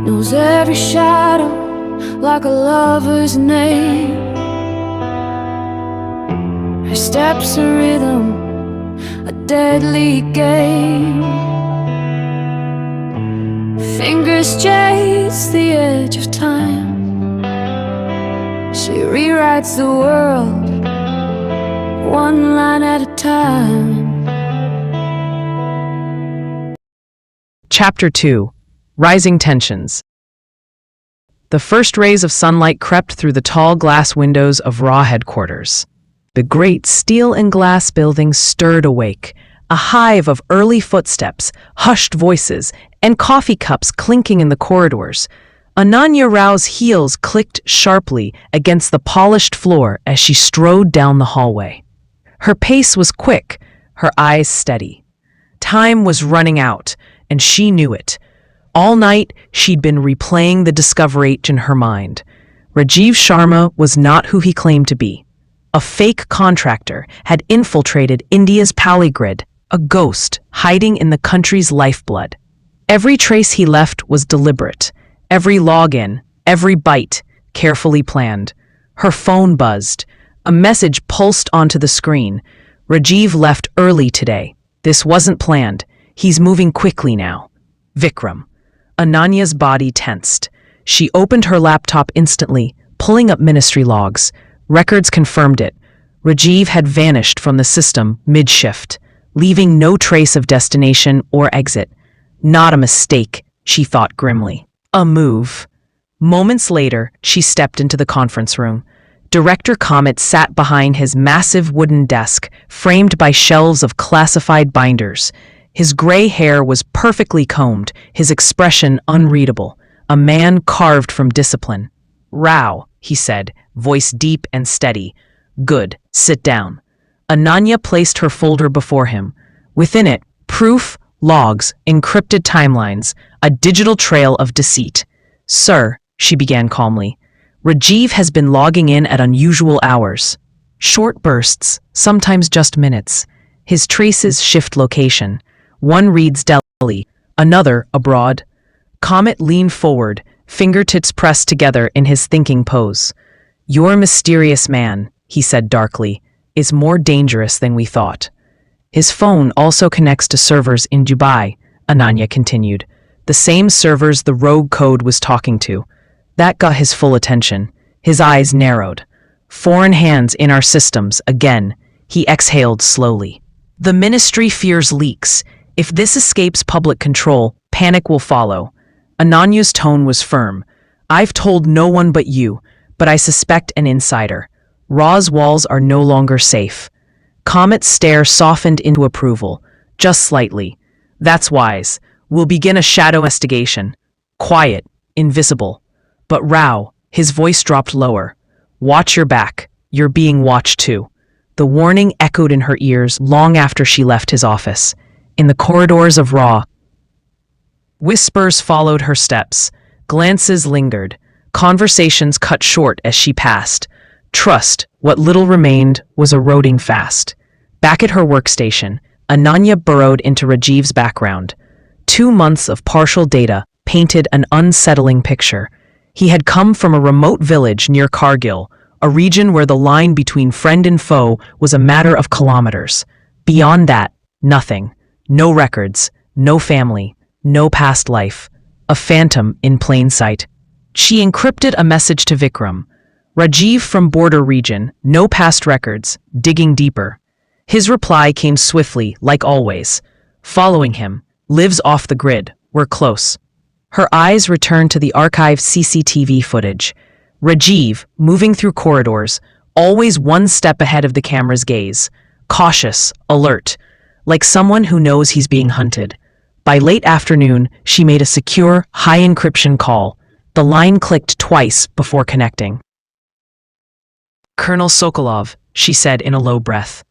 knows every shadow like a lover's name. Her steps a rhythm, a deadly game. Fingers chase the edge of time. She rewrites the world, one line at a time. Chapter 2. Rising Tensions. The first rays of sunlight crept through the tall glass windows of RAW headquarters. The great steel and glass building stirred awake, a hive of early footsteps, hushed voices, and coffee cups clinking in the corridors. Ananya Rao's heels clicked sharply against the polished floor as she strode down the hallway. Her pace was quick, her eyes steady. Time was running out, and she knew it. All night, she'd been replaying the Discovery in her mind. Rajiv Sharma was not who he claimed to be. A fake contractor had infiltrated India's Palygrid, a ghost hiding in the country's lifeblood. Every trace he left was deliberate. Every login, every bite, carefully planned. Her phone buzzed. A message pulsed onto the screen. Rajiv left early today. This wasn't planned. He's moving quickly now. Vikram. Ananya's body tensed. She opened her laptop instantly, pulling up ministry logs. Records confirmed it. Rajiv had vanished from the system mid-shift, leaving no trace of destination or exit. Not a mistake, she thought grimly. A move. Moments later, she stepped into the conference room. Director Kamat sat behind his massive wooden desk, framed by shelves of classified binders. His gray hair was perfectly combed, his expression unreadable. A man carved from discipline. "Rao," he said, voice deep and steady. "Good, sit down." Ananya placed her folder before him. Within it, proof, logs, encrypted timelines, a digital trail of deceit. "Sir," she began calmly, "Rajiv has been logging in at unusual hours. Short bursts, sometimes just minutes. His traces shift location. One reads Delhi, another abroad." Kamat leaned forward, fingertips pressed together in his thinking pose. "Your mysterious man," he said darkly, "is more dangerous than we thought." "His phone also connects to servers in Dubai," Ananya continued. "The same servers the rogue code was talking to." That got his full attention. His eyes narrowed. "Foreign hands in our systems, again." He exhaled slowly. "The ministry fears leaks. If this escapes public control, panic will follow." Ananya's tone was firm. "I've told no one but you, but I suspect an insider. Raw's walls are no longer safe." Kamat's stare softened into approval, just slightly. "That's wise. We'll begin a shadow investigation. Quiet, invisible. But Rao," his voice dropped lower. "Watch your back. You're being watched too." The warning echoed in her ears long after she left his office. In the corridors of Raw, whispers followed her steps. Glances lingered. Conversations cut short as she passed. Trust, what little remained, was eroding fast. Back at her workstation, Ananya burrowed into Rajiv's background. 2 months of partial data painted an unsettling picture. He had come from a remote village near Kargil, a region where the line between friend and foe was a matter of kilometers. Beyond that, nothing. No records, no family, no past life. A phantom in plain sight. She encrypted a message to Vikram. "Rajiv from border region, no past records, digging deeper." His reply came swiftly, like always. "Following him, lives off the grid, we're close." Her eyes returned to the archived CCTV footage. Rajiv, moving through corridors, always one step ahead of the camera's gaze. Cautious, alert, like someone who knows he's being hunted. By late afternoon, she made a secure, high-encryption call. The line clicked twice before connecting. "Colonel Sokolov," she said in a low breath.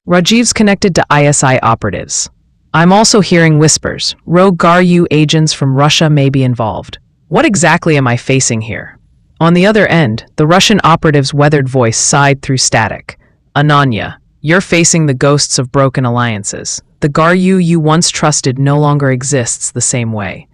"Rajiv's connected to ISI operatives. I'm also hearing whispers. Rogue GRU agents from Russia may be involved. What exactly am I facing here?" On the other end, the Russian operative's weathered voice sighed through static. "Ananya, you're facing the ghosts of broken alliances. The GRU you once trusted no longer exists the same way.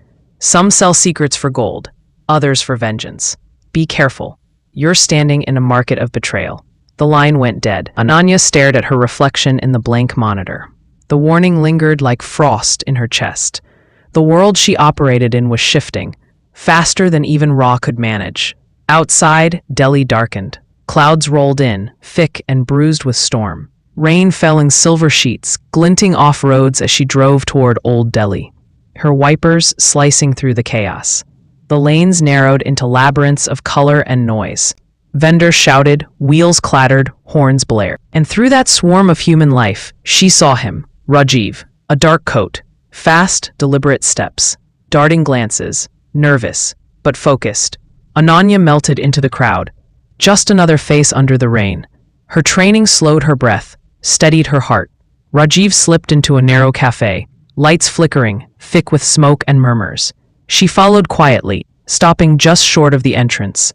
Some sell secrets for gold, others for vengeance. Be careful. You're standing in a market of betrayal. The line went dead. Ananya stared at her reflection in the blank monitor. The warning lingered like frost in her chest. The world she operated in was shifting, faster than even Ra could manage. Outside, Delhi darkened. Clouds rolled in, thick and bruised with storm. Rain fell in silver sheets, glinting off roads as she drove toward Old Delhi, her wipers slicing through the chaos. The lanes narrowed into labyrinths of color and noise. Vendors shouted, wheels clattered, horns blared. And through that swarm of human life, she saw him, Rajiv, a dark coat, fast, deliberate steps, darting glances, nervous, but focused. Ananya melted into the crowd, just another face under the rain. Her training slowed her breath, steadied her heart. Rajiv slipped into a narrow cafe, lights flickering, thick with smoke and murmurs. She followed quietly, stopping just short of the entrance.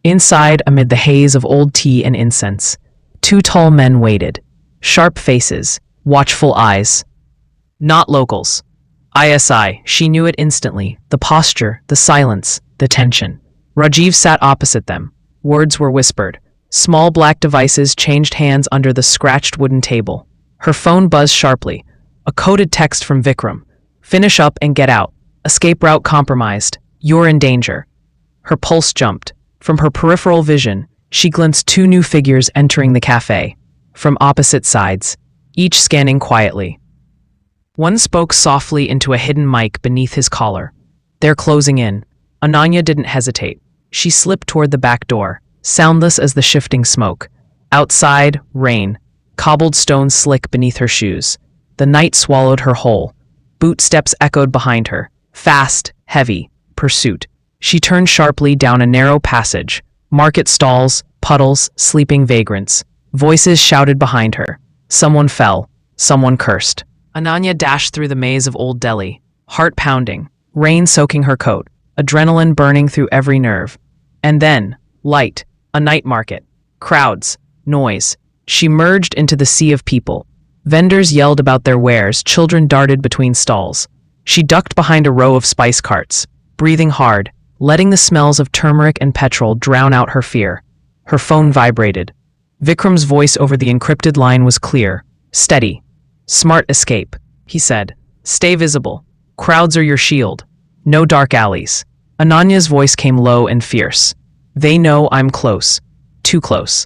Inside, amid the haze of old tea and incense, two tall men waited. Sharp faces, watchful eyes. Not locals. ISI, she knew it instantly. The posture, the silence, the tension. Rajiv sat opposite them. Words were whispered. Small black devices changed hands under the scratched wooden table. Her phone buzzed sharply. A coded text from Vikram. Finish up and get out. Escape route compromised. You're in danger. Her pulse jumped. From her peripheral vision, she glimpsed two new figures entering the cafe, from opposite sides, each scanning quietly. One spoke softly into a hidden mic beneath his collar. They're closing in. Ananya didn't hesitate. She slipped toward the back door, soundless as the shifting smoke. Outside, rain. Cobbled stones slick beneath her shoes. The night swallowed her whole. Boot steps echoed behind her. Fast, heavy, pursuit. She turned sharply down a narrow passage. Market stalls, puddles, sleeping vagrants. Voices shouted behind her. Someone fell. Someone cursed. Ananya dashed through the maze of Old Delhi, heart pounding, rain soaking her coat, adrenaline burning through every nerve. And then, light, a night market, crowds, noise. She merged into the sea of people. Vendors yelled about their wares, children darted between stalls. She ducked behind a row of spice carts, breathing hard, letting the smells of turmeric and petrol drown out her fear. Her phone vibrated. Vikram's voice over the encrypted line was clear, steady. Smart escape, he said. Stay visible. Crowds are your shield. No dark alleys. Ananya's voice came low and fierce. They know I'm close. Too close.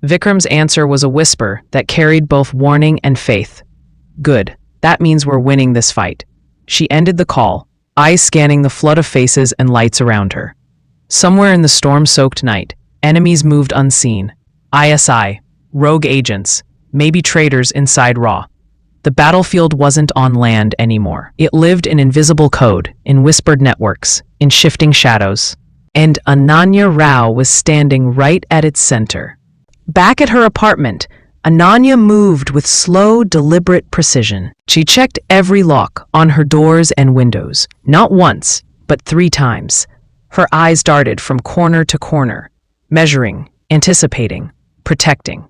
Vikram's answer was a whisper that carried both warning and faith. Good. That means we're winning this fight. She ended the call, eyes scanning the flood of faces and lights around her. Somewhere in the storm-soaked night, enemies moved unseen. ISI, rogue agents, maybe traitors inside Ra. The battlefield wasn't on land anymore. It lived in invisible code, in whispered networks, in shifting shadows. And Ananya Rao was standing right at its center. Back at her apartment, Ananya moved with slow, deliberate precision. She checked every lock on her doors and windows, not once, but 3 times. Her eyes darted from corner to corner, measuring, anticipating, protecting.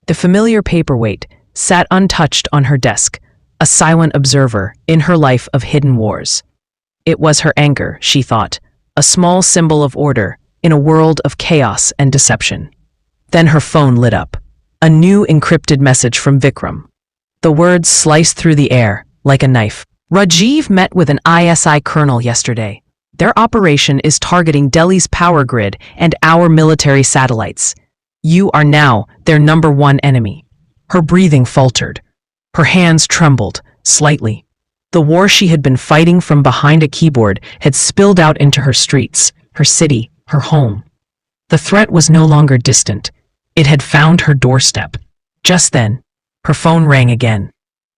The familiar paperweight sat untouched on her desk, a silent observer in her life of hidden wars. It was her anchor, she thought, a small symbol of order in a world of chaos and deception. Then her phone lit up. A new encrypted message from Vikram. The words sliced through the air like a knife. Rajiv met with an ISI colonel yesterday. Their operation is targeting Delhi's power grid and our military satellites. You are now their #1 enemy. Her breathing faltered. Her hands trembled, slightly. The war she had been fighting from behind a keyboard had spilled out into her streets, her city, her home. The threat was no longer distant. It had found her doorstep. Just then, her phone rang again.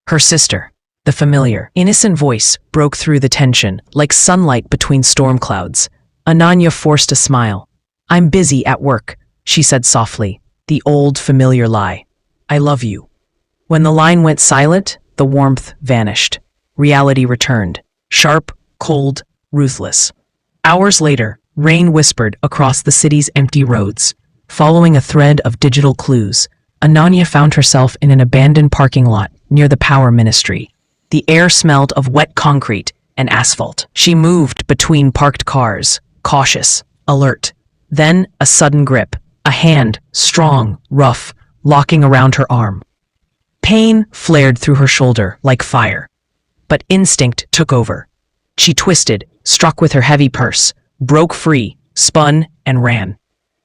Her sister, the familiar, innocent voice broke through the tension like sunlight between storm clouds. Ananya forced a smile. I'm busy at work, she said softly, the old familiar lie. I love you. When the line went silent, the warmth vanished. Reality returned, sharp, cold, ruthless. Hours later, rain whispered across the city's empty roads. Following a thread of digital clues, Ananya found herself in an abandoned parking lot near the power ministry. The air smelled of wet concrete, and asphalt. She moved between parked cars, cautious, alert. Then a sudden grip, a hand, strong, rough, locking around her arm. Pain flared through her shoulder like fire. But instinct took over. She twisted, struck with her heavy purse, broke free, spun, and ran.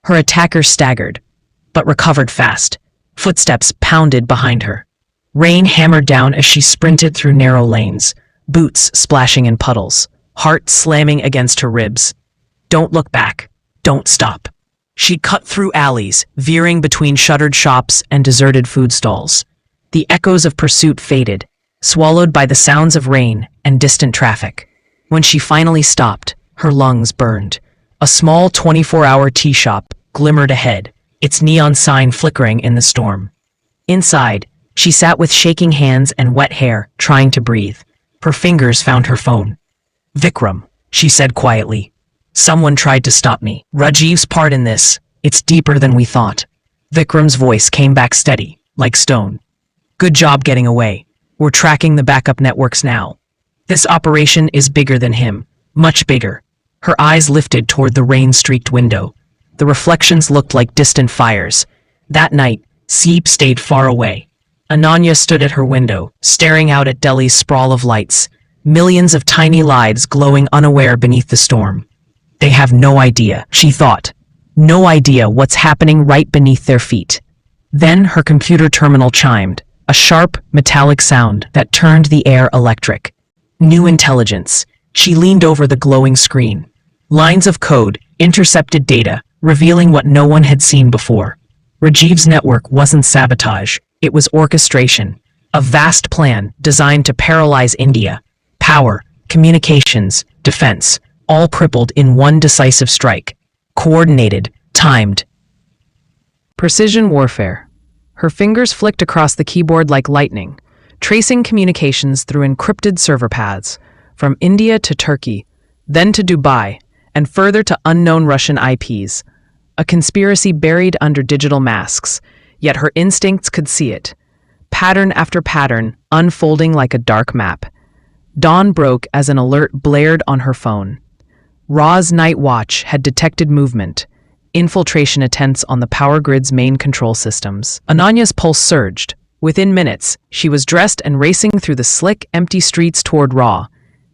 Her attacker staggered, but recovered fast. Footsteps pounded behind her. Rain hammered down as she sprinted through narrow lanes, boots splashing in puddles, heart slamming against her ribs. Don't look back. Don't stop. She cut through alleys, veering between shuttered shops and deserted food stalls. The echoes of pursuit faded, swallowed by the sounds of rain and distant traffic. When she finally stopped, her lungs burned. A small 24-hour tea shop glimmered ahead, its neon sign flickering in the storm. Inside, she sat with shaking hands and wet hair, trying to breathe. Her fingers found her phone. "Vikram," she said quietly. "Someone tried to stop me. Rajiv's part in this. It's deeper than we thought." Vikram's voice came back steady, like stone. "Good job getting away. We're tracking the backup networks now. This operation is bigger than him. Much bigger." Her eyes lifted toward the rain-streaked window. The reflections looked like distant fires. That night, Seep stayed far away. Ananya stood at her window, staring out at Delhi's sprawl of lights, millions of tiny lights glowing unaware beneath the storm. They have no idea, she thought. No idea what's happening right beneath their feet. Then her computer terminal chimed, a sharp, metallic sound that turned the air electric. New intelligence. She leaned over the glowing screen. Lines of code, intercepted data, revealing what no one had seen before. Rajiv's network wasn't sabotage, it was orchestration. A vast plan designed to paralyze India. Power, communications, defense, all crippled in one decisive strike. Coordinated, timed. Precision warfare. Her fingers flicked across the keyboard like lightning, tracing communications through encrypted server paths, from India to Turkey, then to Dubai, and further to unknown Russian IPs. A conspiracy buried under digital masks, yet her instincts could see it. Pattern after pattern, unfolding like a dark map. Dawn broke as an alert blared on her phone. Ra's night watch had detected movement, infiltration attempts on the power grid's main control systems. Ananya's pulse surged. Within minutes, she was dressed and racing through the slick, empty streets toward Ra.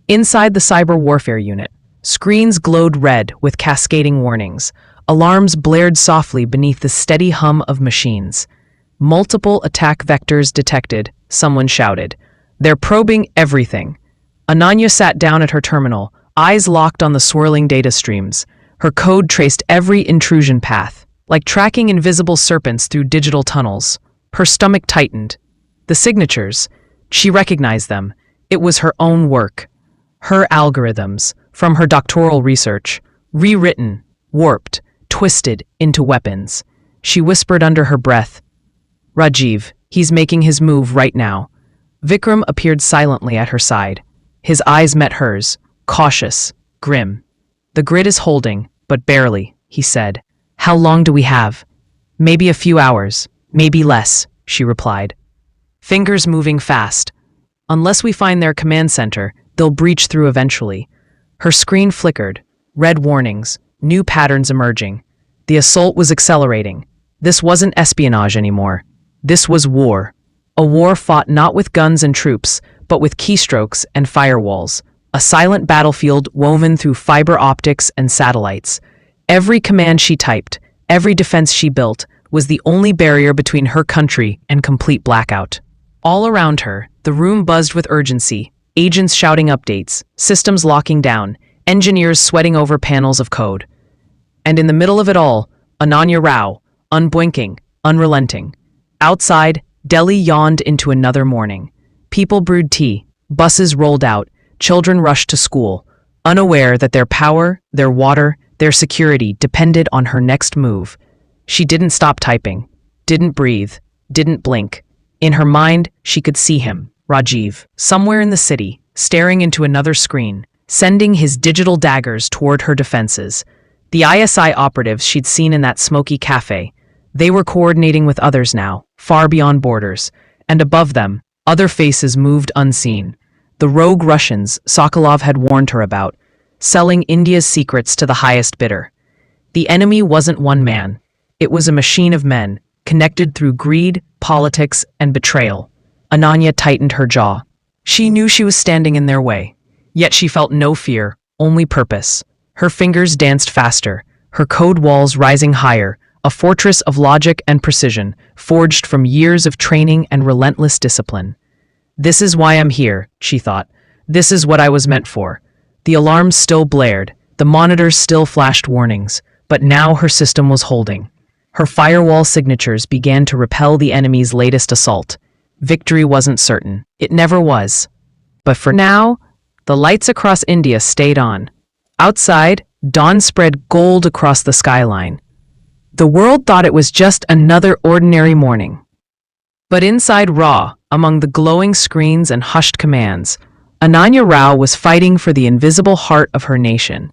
Inside the cyber warfare unit, screens glowed red with cascading warnings. Alarms blared softly beneath the steady hum of machines. Multiple attack vectors detected, someone shouted. They're probing everything. Ananya sat down at her terminal, eyes locked on the swirling data streams. Her code traced every intrusion path, like tracking invisible serpents through digital tunnels. Her stomach tightened. The signatures, she recognized them. It was her own work. Her algorithms, from her doctoral research, rewritten, warped, twisted into weapons. She whispered under her breath, "Rajiv, he's making his move right now." Vikram appeared silently at her side. His eyes met hers, cautious, grim. "The grid is holding, but barely," he said. "How long do we have?" "Maybe a few hours, maybe less," she replied. Fingers moving fast. "Unless we find their command center, they'll breach through eventually." Her screen flickered, red warnings, new patterns emerging. The assault was accelerating. This wasn't espionage anymore. This was war. A war fought not with guns and troops, but with keystrokes and firewalls. A silent battlefield woven through fiber optics and satellites. Every command she typed, every defense she built, was the only barrier between her country and complete blackout. All around her, the room buzzed with urgency, agents shouting updates, systems locking down, engineers sweating over panels of code. And in the middle of it all, Ananya Rao, unblinking, unrelenting. Outside, Delhi yawned into another morning. People brewed tea, buses rolled out, children rushed to school, unaware that their power, their water, their security depended on her next move. She didn't stop typing, didn't breathe, didn't blink. In her mind, she could see him, Rajiv, somewhere in the city, staring into another screen, sending his digital daggers toward her defenses. The ISI operatives she'd seen in that smoky cafe, they were coordinating with others now, far beyond borders, and above them, other faces moved unseen. the rogue Russians Sokolov had warned her about, selling India's secrets to the highest bidder. The enemy wasn't one man. It was a machine of men, connected through greed, politics, and betrayal. Ananya tightened her jaw. She knew she was standing in their way, yet she felt no fear, only purpose. Her fingers danced faster, her code walls rising higher, a fortress of logic and precision, forged from years of training and relentless discipline. This is why I'm here, she thought. This is what I was meant for. The alarms still blared, the monitors still flashed warnings, but now her system was holding. Her firewall signatures began to repel the enemy's latest assault. Victory wasn't certain. It never was. But for now, the lights across India stayed on. Outside, dawn spread gold across the skyline. The world thought it was just another ordinary morning. But inside Ra, among the glowing screens and hushed commands, Ananya Rao was fighting for the invisible heart of her nation.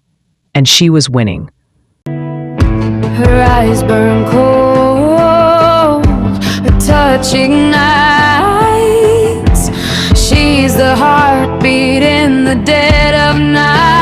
And she was winning. Her eyes burn cold, her touch ignites. She's the heartbeat in the dead of night.